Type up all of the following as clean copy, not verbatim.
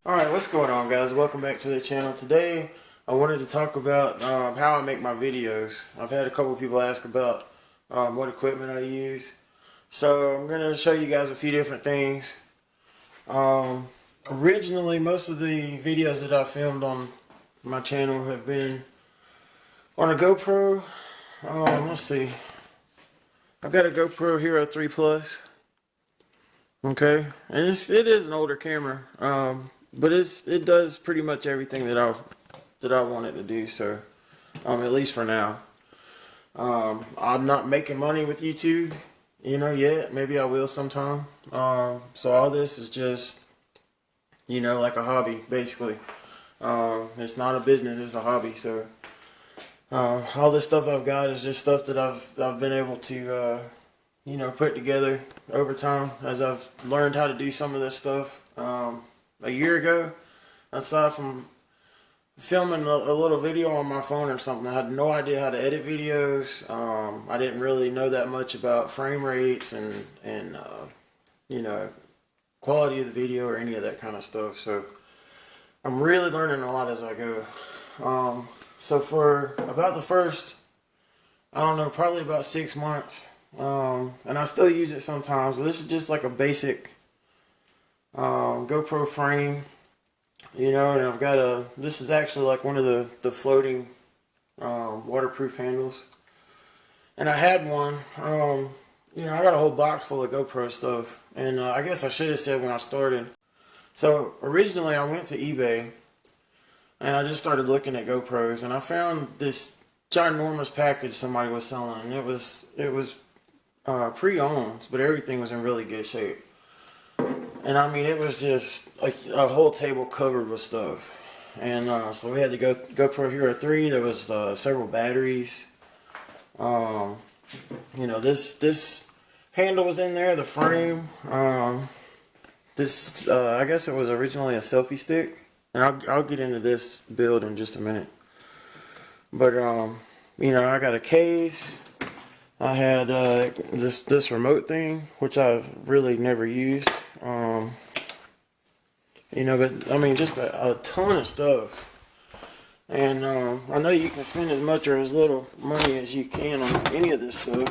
Alright, what's going on, guys? Welcome back to the channel. Today I wanted to talk about how I make my videos. I've had a couple of people ask about what equipment I use. So I'm going to show you guys a few different things. Originally, most of the videos that I filmed on my channel have been on a GoPro. Let's see. I've got a GoPro Hero 3 Plus. Okay, and it is an older camera. But it does pretty much everything that I want it to do. So, at least for now. I'm not making money with YouTube, yet. Maybe I will sometime. So all this is just, like a hobby, basically. It's not a business; it's a hobby. So, all this stuff I've got is just stuff that I've been able to, put together over time as I've learned how to do some of this stuff. A year ago, aside from filming a little video on my phone or something, I had no idea how to edit videos. I didn't really know that much about frame rates and quality of the video or any of that kind of stuff. So I'm really learning a lot as I go. So for about the first, I don't know, probably about 6 months, and I still use it sometimes. But this is just like a basic GoPro frame, and I've got this is actually like one of the floating waterproof handles, and I had one. I got a whole box full of GoPro stuff, and I guess I should have said when I started. So originally I went to eBay and I just started looking at GoPros, and I found this ginormous package somebody was selling, and it was pre-owned, but everything was in really good shape. And I mean, it was just like a whole table covered with stuff. And so we had the GoPro Hero 3. There was several batteries. This handle was in there, the frame. I guess it was originally a selfie stick. And I'll get into this build in just a minute. But, I got a case. I had this remote thing, which I've really never used. But I mean, just a ton of stuff. And I know you can spend as much or as little money as you can on any of this stuff.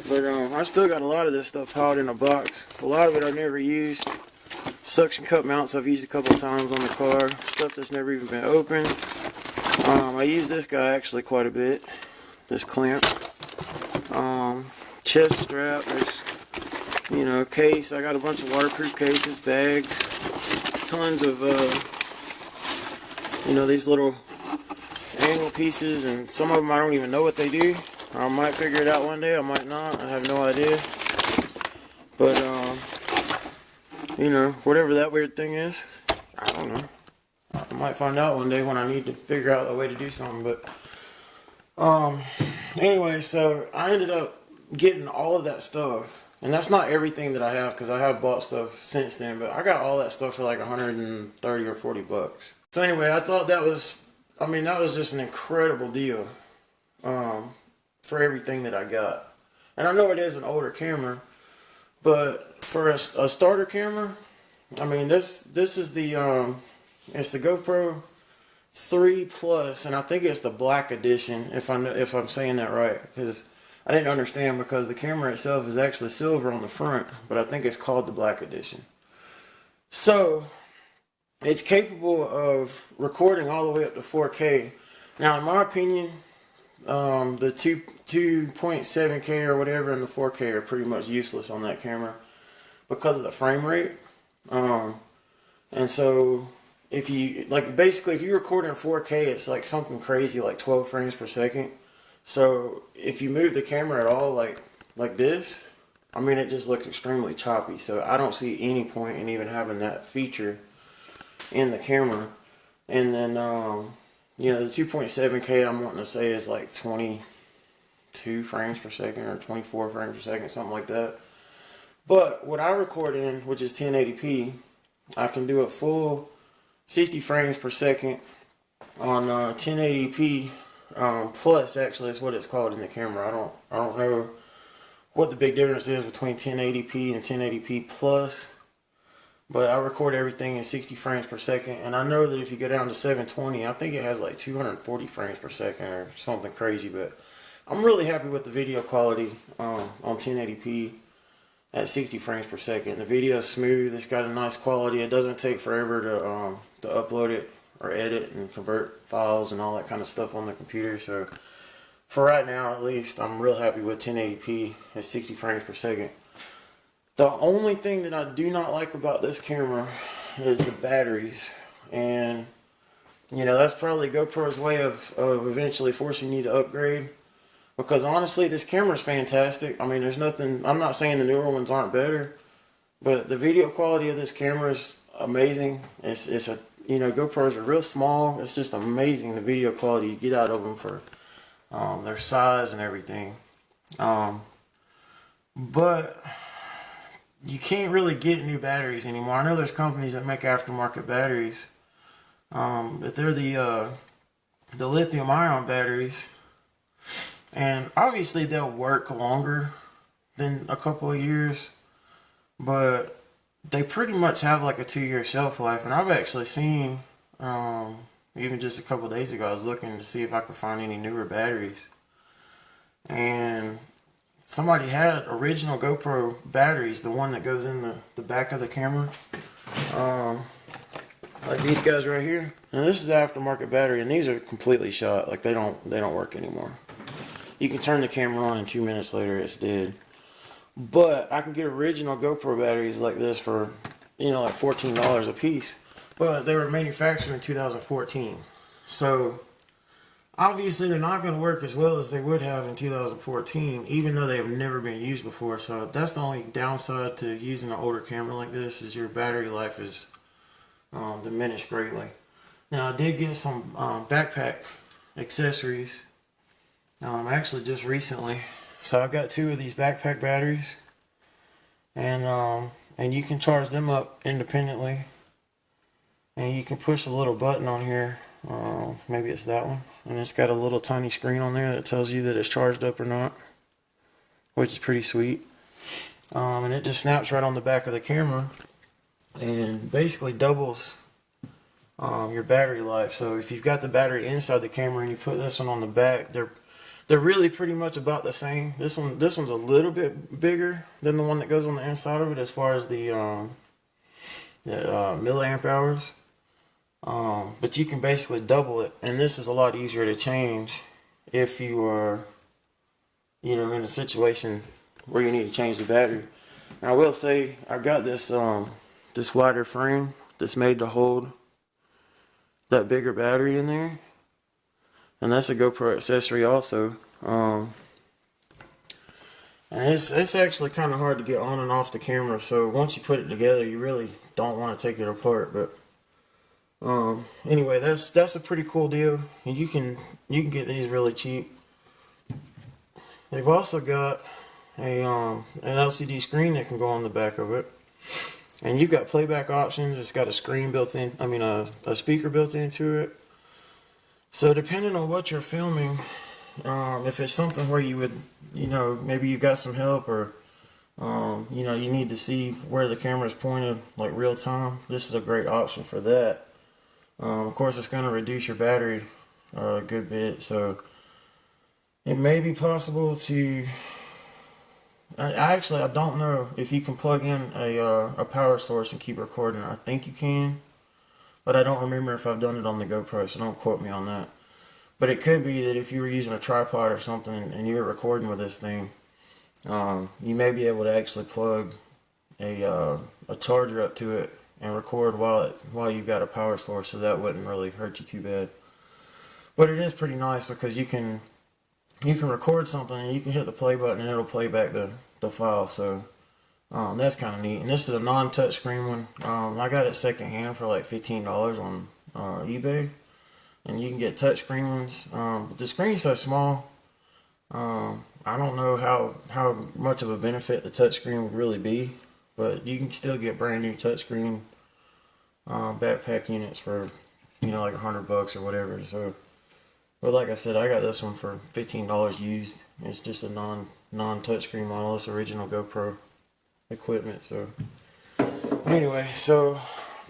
But I still got a lot of this stuff piled in a box. A lot of it I've never used. Suction cup mounts I've used a couple times on the car. Stuff that's never even been opened. I use this guy actually quite a bit. This clamp. Chest strap. There's, case. I got a bunch of waterproof cases, bags, tons of, these little angle pieces, and some of them I don't even know what they do. I might figure it out one day, I might not, I have no idea. But, whatever that weird thing is, I don't know. I might find out one day when I need to figure out a way to do something, but, anyway, so I ended up getting all of that stuff. And that's not everything that I have, because I have bought stuff since then, but I got all that stuff for like 130 or 40 bucks. So anyway, I thought that was just an incredible deal for everything that I got. And I know it is an older camera, but for a starter camera, I mean, this is it's the GoPro 3 Plus, and I think it's the black edition, if I'm saying that right, because I didn't understand, because the camera itself is actually silver on the front, but I think it's called the black edition. So it's capable of recording all the way up to 4K. Now, in my opinion, the 2.7K or whatever and the 4K are pretty much useless on that camera because of the frame rate. And so if you if you record in 4K, it's like something crazy, like 12 frames per second. So if you move the camera at all, like this, I mean, it just looks extremely choppy. So I don't see any point in even having that feature in the camera. And then, the 2.7K I'm wanting to say is like 22 frames per second or 24 frames per second, something like that. But what I record in, which is 1080p, I can do a full 60 frames per second on 1080p. Plus, actually, is what it's called in the camera. I don't know what the big difference is between 1080p and 1080p plus. but I record everything in 60 frames per second, and I know that if you go down to 720, I think it has like 240 frames per second or something crazy, but I'm really happy with the video quality on 1080p at 60 frames per second. The video is smooth, it's got a nice quality, it doesn't take forever to upload it or edit and convert files and all that kind of stuff on the computer. So for right now at least, I'm real happy with 1080p at 60 frames per second. The only thing that I do not like about this camera is the batteries, and you know, that's probably GoPro's way of eventually forcing you to upgrade, because honestly this camera is fantastic. I mean, there's nothing, I'm not saying the newer ones aren't better, but the video quality of this camera is amazing. It's a, you know, GoPros are real small, it's just amazing the video quality you get out of them for their size and everything. But you can't really get new batteries anymore. I know there's companies that make aftermarket batteries, but they're the lithium ion batteries, and obviously they'll work longer than a couple of years, but they pretty much have like a 2-year shelf life. And I've actually seen, even just a couple of days ago, I was looking to see if I could find any newer batteries, and somebody had original GoPro batteries, the one that goes in the back of the camera, like these guys right here. And this is the aftermarket battery, and these are completely shot. Like they don't work anymore. You can turn the camera on and 2 minutes later it's dead. But I can get original GoPro batteries like this for, you know, like $14 a piece. But they were manufactured in 2014, so obviously they're not going to work as well as they would have in 2014, even though they have never been used before. So that's the only downside to using an older camera like this, is your battery life is diminished greatly. Now I did get some backpack accessories actually just recently. So I've got 2 of these backpack batteries, and you can charge them up independently, and you can push a little button on here. Maybe it's that one, and it's got a little tiny screen on there that tells you that it's charged up or not, which is pretty sweet. And it just snaps right on the back of the camera and basically doubles your battery life. So if you've got the battery inside the camera and you put this one on the back, they're really pretty much about the same. This one's a little bit bigger than the one that goes on the inside of it as far as the milliamp hours. But you can basically double it, and this is a lot easier to change if you are, you know, in a situation where you need to change the battery. Now I will say I got this this wider frame that's made to hold that bigger battery in there, and that's a GoPro accessory also. And it's actually kind of hard to get on and off the camera, so once you put it together you really don't want to take it apart. But anyway, that's a pretty cool deal, and you can get these really cheap. They've also got an LCD screen that can go on the back of it, and you've got playback options. It's got a screen built in, I mean a speaker built into it. So depending on what you're filming, if it's something where you would, you know, maybe you got some help, or you know, you need to see where the camera is pointed like real time, this is a great option for that. Of course it's going to reduce your battery a good bit, so it may be possible to, I don't know if you can plug in a power source and keep recording. I think you can, but I don't remember if I've done it on the GoPro, so don't quote me on that. But it could be that if you were using a tripod or something and you were recording with this thing, you may be able to actually plug a charger up to it and record while you've got a power source, so that wouldn't really hurt you too bad. But it is pretty nice because you can record something and you can hit the play button and it'll play back the file. So that's kind of neat. And this is a non-touch screen one. I got it secondhand for like $15 on eBay, and you can get touch screen ones. But the screen's so small, I don't know how much of a benefit the touch screen would really be, but you can still get brand new touchscreen backpack units for, you know, like $100 or whatever. So, but like I said, I got this one for $15 used. It's just a non touchscreen model. It's original GoPro equipment. So, Anyway, so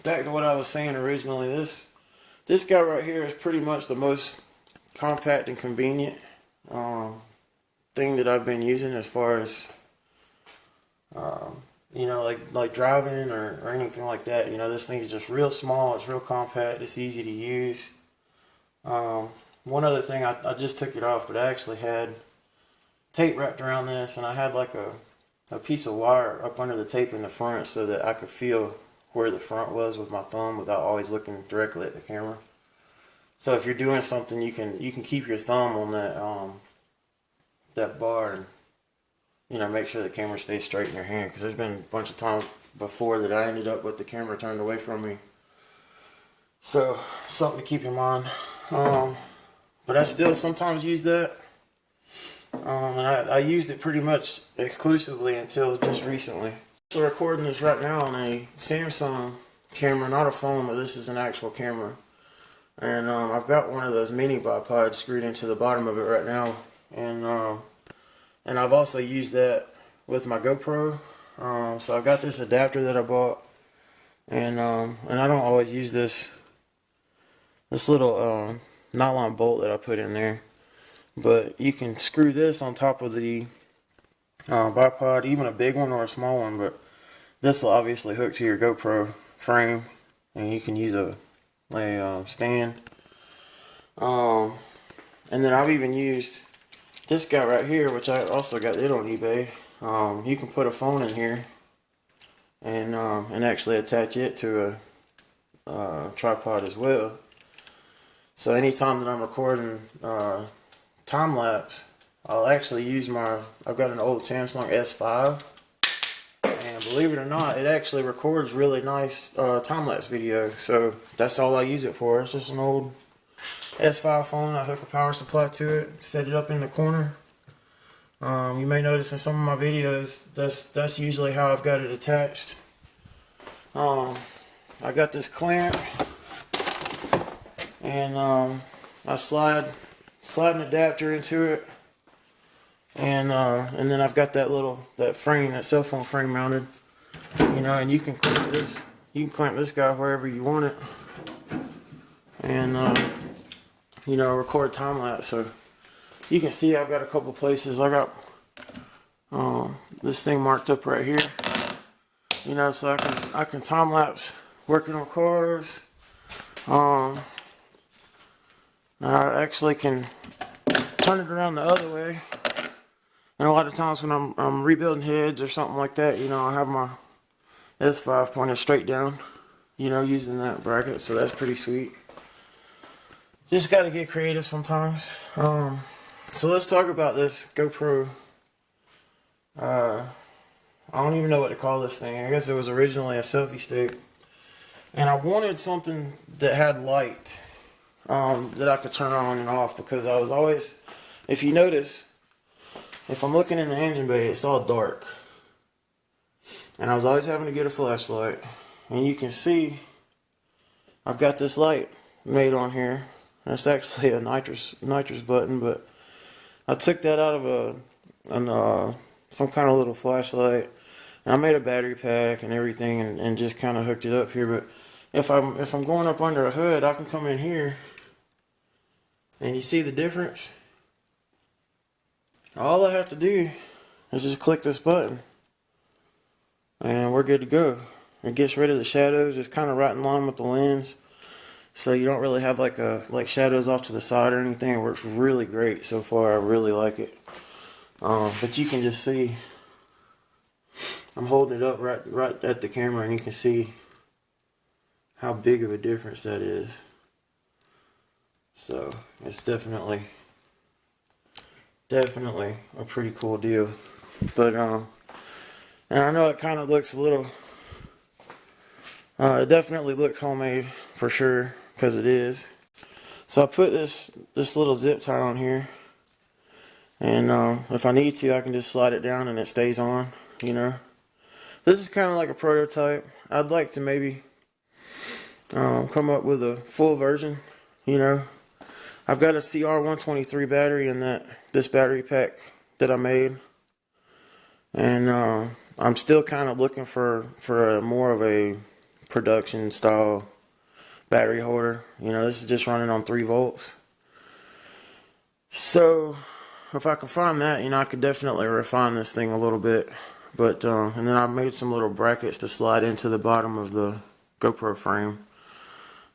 back to what I was saying originally. This guy right here is pretty much the most compact and convenient thing that I've been using as far as you know, like driving or anything like that. You know, this thing is just real small. It's real compact. It's easy to use. One other thing, I just took it off, but I actually had tape wrapped around this, and I had like a piece of wire up under the tape in the front so that I could feel where the front was with my thumb without always looking directly at the camera. So if you're doing something, you can keep your thumb on that bar and, you know, make sure the camera stays straight in your hand, because there's been a bunch of times before that I ended up with the camera turned away from me. So something to keep in mind. But I still sometimes use that. And I used it pretty much exclusively until just recently. So recording this right now on a Samsung camera, not a phone, but this is an actual camera. And I've got one of those mini bipods screwed into the bottom of it right now. And I've also used that with my GoPro. So I've got this adapter that I bought. And I don't always use this little nylon bolt that I put in there. But you can screw this on top of the bipod, even a big one or a small one. But this will obviously hook to your GoPro frame, and you can use a stand. And then I've even used this guy right here, which I also got it on eBay. You can put a phone in here and actually attach it to a tripod as well. So anytime that I'm recording time-lapse, I'll actually use I've got an old Samsung S5, and believe it or not, it actually records really nice time-lapse video. So that's all I use it for. It's just an old S5 phone. I hook a power supply to it, set it up in the corner. You may notice in some of my videos, that's usually how I've got it attached. I got this clamp, and I slide an adapter into it, and then I've got that frame, that cell phone frame mounted, you know, and you can clamp this guy wherever you want it, and you know, record time lapse. So you can see I've got a couple places. I got this thing marked up right here, you know, so I can time lapse working on cars. I actually can turn it around the other way, and a lot of times when I'm rebuilding heads or something like that, you know, I have my S5 pointed straight down, you know, using that bracket, so that's pretty sweet. Just got to get creative sometimes. So let's talk about this GoPro. I don't even know what to call this thing. I guess it was originally a selfie stick, and I wanted something that had light that I could turn on and off, because I was always, if you notice, if I'm looking in the engine bay, it's all dark, and I was always having to get a flashlight. And you can see I've got this light made on here. That's actually a nitrous button, but I took that out of some kind of little flashlight, and I made a battery pack and everything, and just kind of hooked it up here. But if I'm going up under a hood, I can come in here, and you see the difference. All I have to do is just click this button, and we're good to go. It gets rid of the shadows. It's kind of right in line with the lens, so you don't really have like shadows off to the side or anything. It works really great so far. I really like it. But you can just see I'm holding it up right at the camera, and you can see how big of a difference that is. So it's definitely a pretty cool deal. But and I know it kind of looks a little it definitely looks homemade for sure, because it is. So I put this little zip tie on here, and if I need to, I can just slide it down and it stays on, you know. This is kind of like a prototype. I'd like to maybe come up with a full version, you know. I've got a CR123 battery in this battery pack that I made, and I'm still kind of looking for a more of a production style battery holder. You know, this is just running on 3 volts. So if I can find that, you know, I could definitely refine this thing a little bit. But and then I made some little brackets to slide into the bottom of the GoPro frame.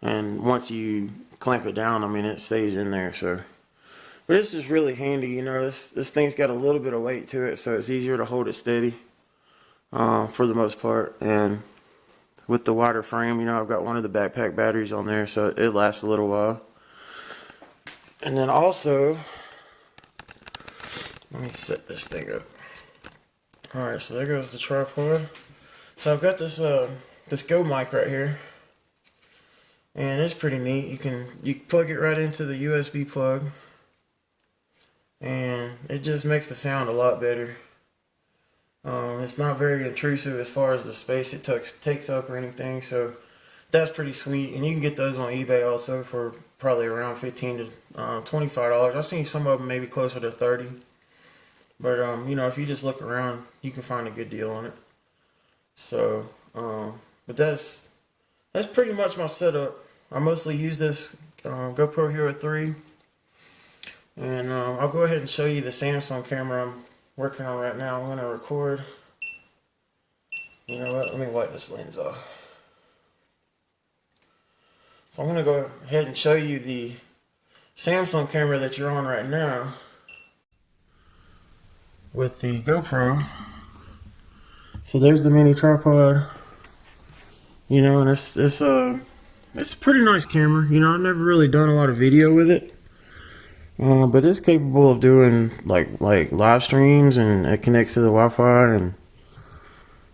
And once you clamp it down, I mean, it stays in there. So, but this is really handy. You know, this thing's got a little bit of weight to it, so it's easier to hold it steady for the most part. And with the wider frame, you know, I've got one of the backpack batteries on there, so it lasts a little while. And then also, let me set this thing up. Alright, so there goes the tripod. So I've got this this Go mic right here. And it's pretty neat. You plug it right into the USB plug. And it just makes the sound a lot better. It's not very intrusive as far as the space it takes up or anything, so that's pretty sweet. And you can get those on eBay also for probably around $15 to $25. I've seen some of them maybe closer to $30. But you know, if you just look around, you can find a good deal on it. So, but that's pretty much my setup. I mostly use this GoPro Hero 3, and I'll go ahead and show you the Samsung camera I'm working on right now. I'm going to record. You know what? Let me wipe this lens off. So I'm going to go ahead and show you the Samsung camera that you're on right now with the GoPro. So there's the mini tripod. You know, and it's a pretty nice camera. You know, I've never really done a lot of video with it. But it's capable of doing like live streams, and it connects to the Wi-Fi, and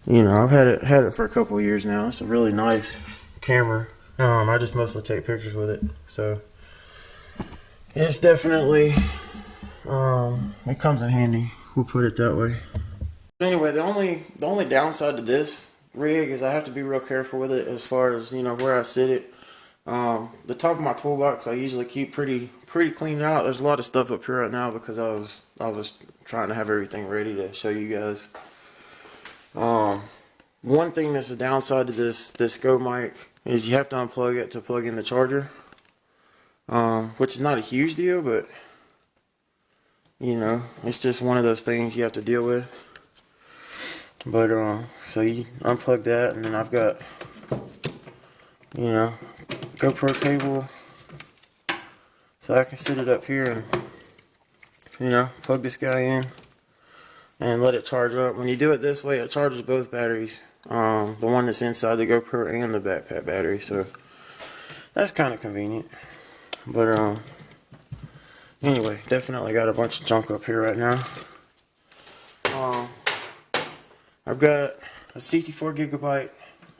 you know, I've had it for a couple of years now. It's a really nice camera. I just mostly take pictures with it, so it's definitely it comes in handy. We'll put it that way. Anyway, the only downside to this rig is I have to be real careful with it as far as, you know, where I sit it. The top of my toolbox I usually keep pretty cleaned out. There's a lot of stuff up here right now because I was trying to have everything ready to show you guys. One thing that's a downside to this Go mic is you have to unplug it to plug in the charger, which is not a huge deal, but you know, it's just one of those things you have to deal with. But so you unplug that, and then I've got, you know, GoPro cable, so I can sit it up here and, you know, plug this guy in and let it charge up. When you do it this way, it charges both batteries, the one that's inside the GoPro and the backpack battery, so that's kind of convenient. But anyway, definitely got a bunch of junk up here right now. I've got a 64 gigabyte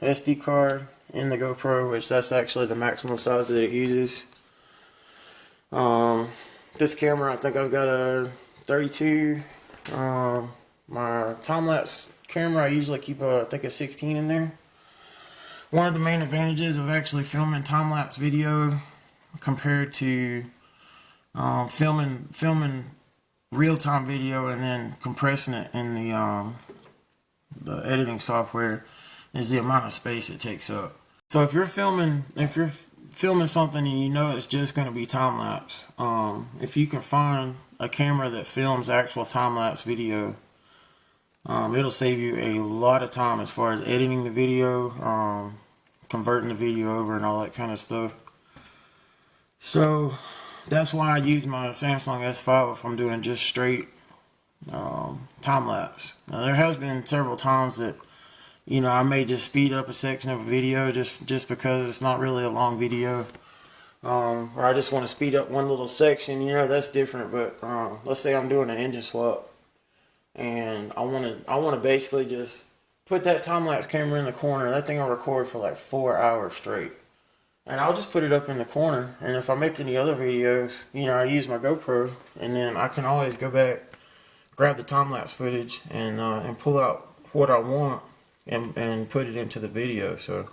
SD card in the GoPro, which that's actually the maximum size that it uses. This camera, I think I've got a 32. My time-lapse camera, I usually keep I think a 16 in there. One of the main advantages of actually filming time-lapse video compared to filming real-time video and then compressing it in the editing software is the amount of space it takes up. So if you're filming something and you know it's just going to be time-lapse, if you can find a camera that films actual time-lapse video, it'll save you a lot of time as far as editing the video, converting the video over and all that kind of stuff. So that's why I use my Samsung S5 if I'm doing just straight time-lapse. Now there has been several times that, you know, I may just speed up a section of a video just because it's not really a long video, or I just want to speed up one little section. You know, that's different. But let's say I'm doing an engine swap, and I want to basically just put that time-lapse camera in the corner. That thing will record for like 4 hours straight, and I'll just put it up in the corner. And if I make any other videos, you know, I use my GoPro, and then I can always go back, grab the time-lapse footage, and pull out what I want and put it into the video. So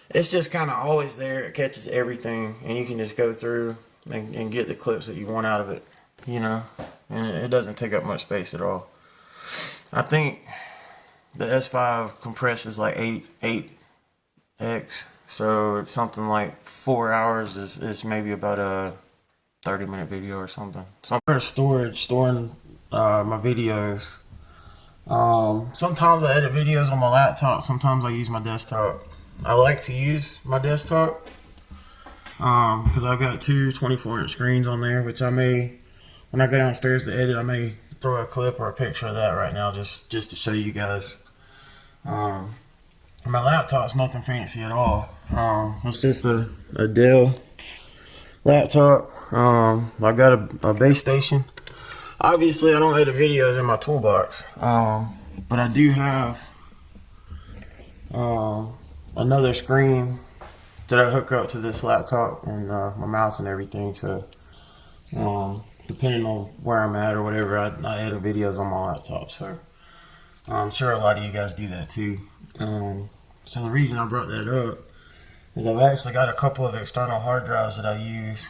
it's just kind of always there. It catches everything, and you can just go through and get the clips that you want out of it, you know, and it doesn't take up much space at all. I think the S5 compresses like 8x, so it's something like 4 hours is maybe about a 30-minute video or something. So I'm for storage, storing my videos. Sometimes I edit videos on my laptop, sometimes I use my desktop. I like to use my desktop because I've got two 24-inch screens on there, which I may, when I go downstairs to edit, I may throw a clip or a picture of that right now just to show you guys. My laptop's nothing fancy at all. It's just a Dell laptop. I've got a base station. Obviously I don't edit videos in my toolbox, but I do have another screen that I hook up to this laptop and my mouse and everything, so depending on where I'm at or whatever, I edit videos on my laptop. So I'm sure a lot of you guys do that too. So the reason I brought that up is I've actually got a couple of external hard drives that I use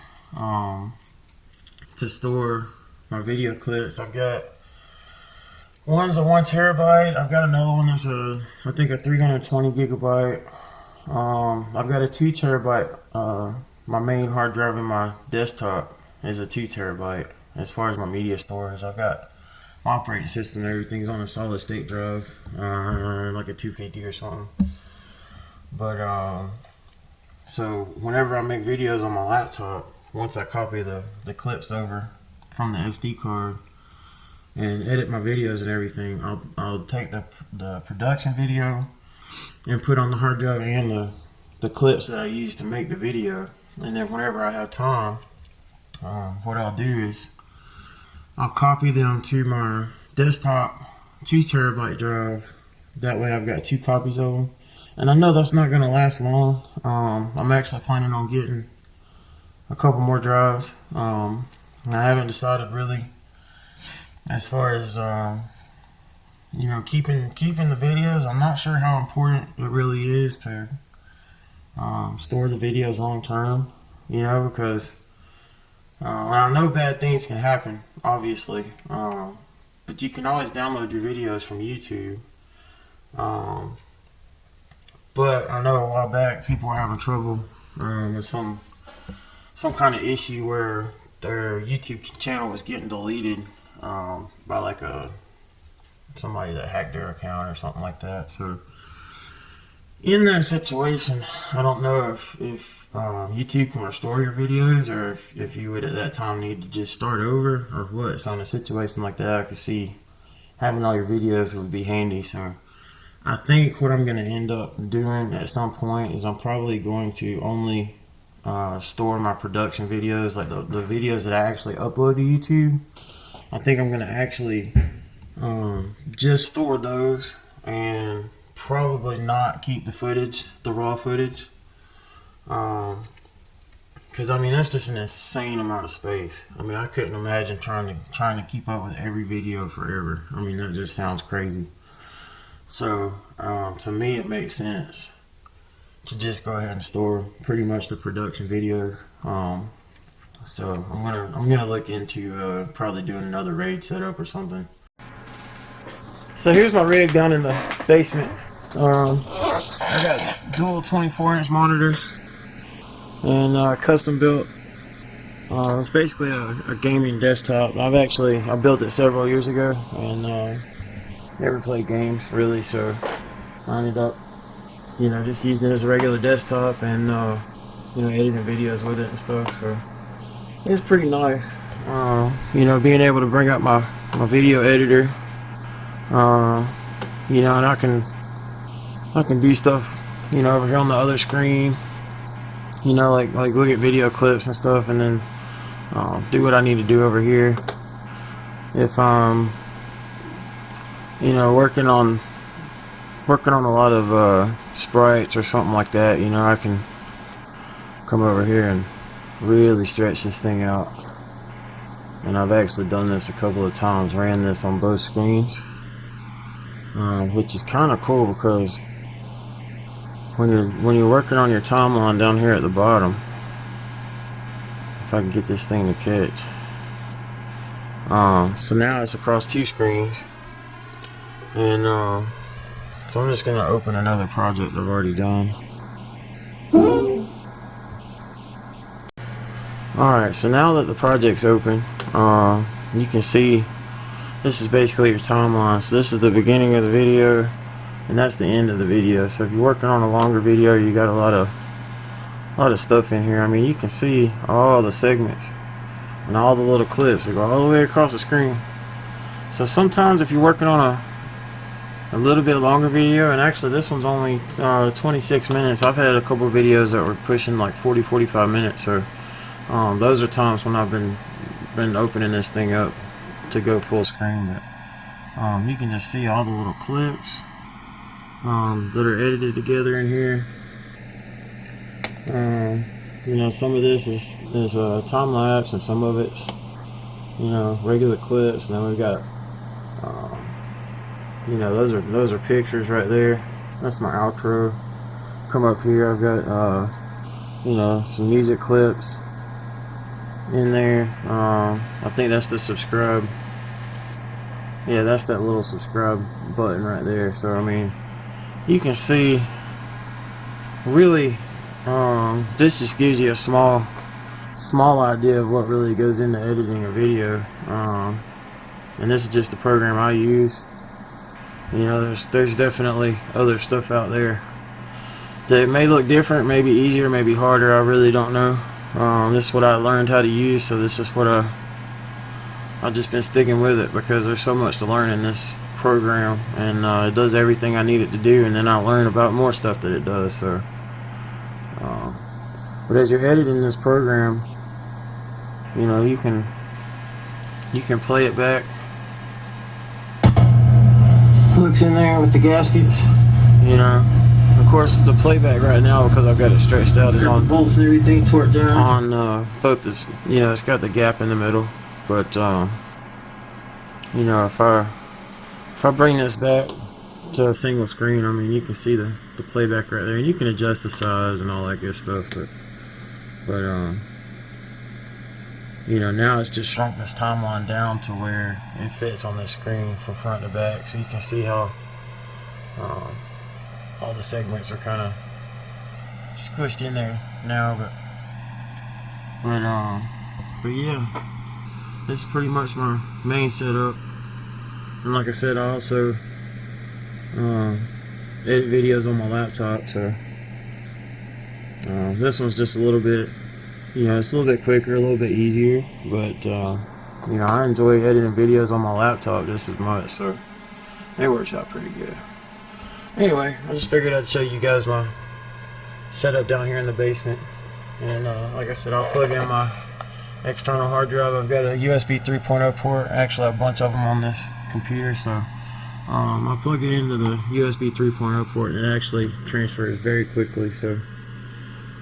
to store my video clips. I've got one's a 1 terabyte. I've got another one that's I think a 320 gigabyte. I've got a 2 terabyte. My main hard drive in my desktop is a 2 terabyte. As far as my media storage, I've got my operating system and everything's on a solid state drive, like a 250 or something. But so whenever I make videos on my laptop, once I copy the clips over from the SD card and edit my videos and everything, I'll take the production video and put on the hard drive and the clips that I use to make the video. And then whenever I have time, what I'll do is I'll copy them to my desktop 2 terabyte drive. That way I've got 2 copies of them. And I know that's not going to last long. I'm actually planning on getting a couple more drives. I haven't decided really as far as you know, keeping the videos. I'm not sure how important it really is to store the videos long term, you know, because I know bad things can happen, obviously, but you can always download your videos from YouTube. But I know a while back people were having trouble with some kind of issue where their YouTube channel was getting deleted by like somebody that hacked their account or something like that. So in that situation, I don't know if YouTube can restore your videos, or if you would at that time need to just start over or what. So in a situation like that, I could see having all your videos would be handy. So I think what I'm going to end up doing at some point is I'm probably going to only store my production videos, like the videos that I actually upload to YouTube. I think I'm going to actually just store those and probably not keep the footage, the raw footage, because I mean that's just an insane amount of space. I mean I couldn't imagine trying to keep up with every video forever. I mean that just sounds crazy. So to me it makes sense to just go ahead and store pretty much the production videos. So I'm gonna look into probably doing another RAID setup or something. So here's my rig down in the basement. I got dual 24-inch monitors and custom built. It's basically a gaming desktop. I built it several years ago and never played games really, so I ended up, you know, just using it as a regular desktop and you know, editing videos with it and stuff. So it's pretty nice, you know, being able to bring up my video editor, you know, and I can do stuff, you know, over here on the other screen, you know, like look at video clips and stuff, and then do what I need to do over here. If I'm, you know, working on a lot of sprites or something like that, you know, I can come over here and really stretch this thing out. And I've actually done this a couple of times, ran this on both screens, which is kind of cool because when you're working on your timeline down here at the bottom, if I can get this thing to catch, so now it's across 2 screens, and So I'm just gonna open another project I've already done. Alright, so now that the project's open, you can see this is basically your timeline. So this is the beginning of the video, and that's the end of the video. So if you're working on a longer video, you got a lot of stuff in here. I mean, you can see all the segments and all the little clips that go all the way across the screen. So sometimes if you're working on a little bit longer video, and actually this one's only 26 minutes. I've had a couple of videos that were pushing like 40-45 minutes. So those are times when I've been opening this thing up to go full screen. But you can just see all the little clips that are edited together in here. You know, some of this is time lapse, and some of it's, you know, regular clips. And then we've got you know, those are pictures right there. That's my outro. Come up here, I've got you know, some music clips in there. I think that's the subscribe. Yeah, that's that little subscribe button right there. So I mean, you can see really this just gives you a small idea of what really goes into editing a video. And this is just the program I use. You know, there's definitely other stuff out there that may look different, maybe easier, maybe harder. I really don't know. This is what I learned how to use, so this is what I've just been sticking with it, because there's so much to learn in this program, and it does everything I need it to do, and then I learn about more stuff that it does. So but as you're editing this program, you know, you can play it back. Hooks in there with the gaskets, you know. Of course, the playback right now, because I've got it stretched out, is on the bolts and everything torqued down on both this. You know, it's got the gap in the middle, but you know, if I bring this back to a single screen, I mean, you can see the playback right there, and you can adjust the size and all that good stuff. But you know, now it's just shrunk this timeline down to where it fits on the screen from front to back, so you can see how all the segments are kind of squished in there now. But yeah, this is pretty much my main setup. And like I said, I also edit videos on my laptop, so this one's just a little bit, you know, it's a little bit quicker, a little bit easier, but you know, I enjoy editing videos on my laptop just as much, so it works out pretty good. Anyway, I just figured I'd show you guys my setup down here in the basement. And like I said, I'll plug in my external hard drive. I've got a USB 3.0 port, actually a bunch of them on this computer, so I plug it into the USB 3.0 port, and it actually transfers very quickly, so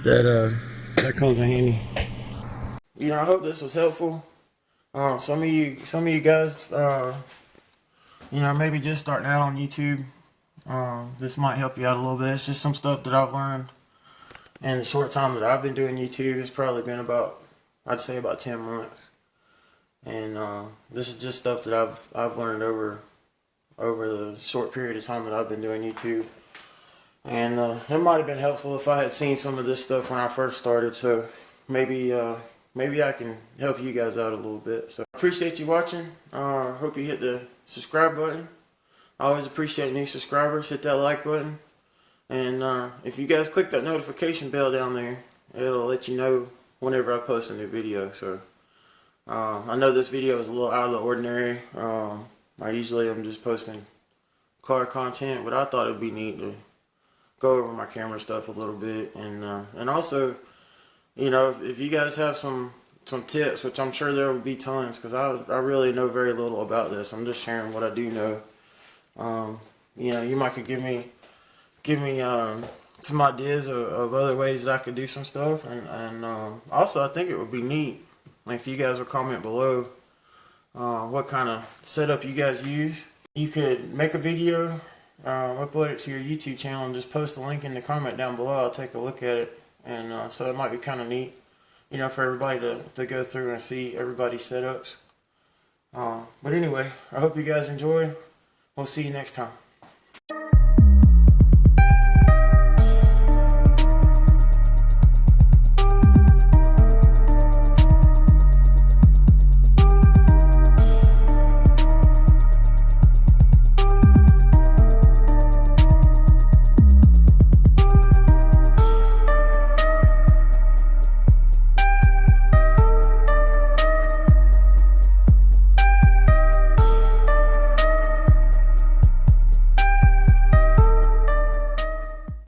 that comes in handy. You know, I hope this was helpful. Some of you guys, you know, maybe just starting out on YouTube. This might help you out a little bit. It's just some stuff that I've learned in the short time that I've been doing YouTube. It's probably been about, I'd say about 10 months. And this is just stuff that I've learned over the short period of time that I've been doing YouTube. And it might have been helpful if I had seen some of this stuff when I first started. So maybe I can help you guys out a little bit. So I appreciate you watching. Hope you hit the subscribe button. I always appreciate new subscribers. Hit that like button. And if you guys click that notification bell down there, it'll let you know whenever I post a new video. So I know this video is a little out of the ordinary. I usually am just posting car content, but I thought it'd be neat to go over my camera stuff a little bit, and also, you know, if you guys have some tips, which I'm sure there will be tons, because I really know very little about this. I'm just sharing what I do know. You know, you might could give me some ideas of other ways that I could do some stuff, and also I think it would be neat if you guys would comment below what kind of setup you guys use. You could make a video, upload it to your YouTube channel, and just post a link in the comment down below. I'll take a look at it, and so it might be kind of neat, you know, for everybody to go through and see everybody's setups. But anyway, I hope you guys enjoy. We'll see you next time.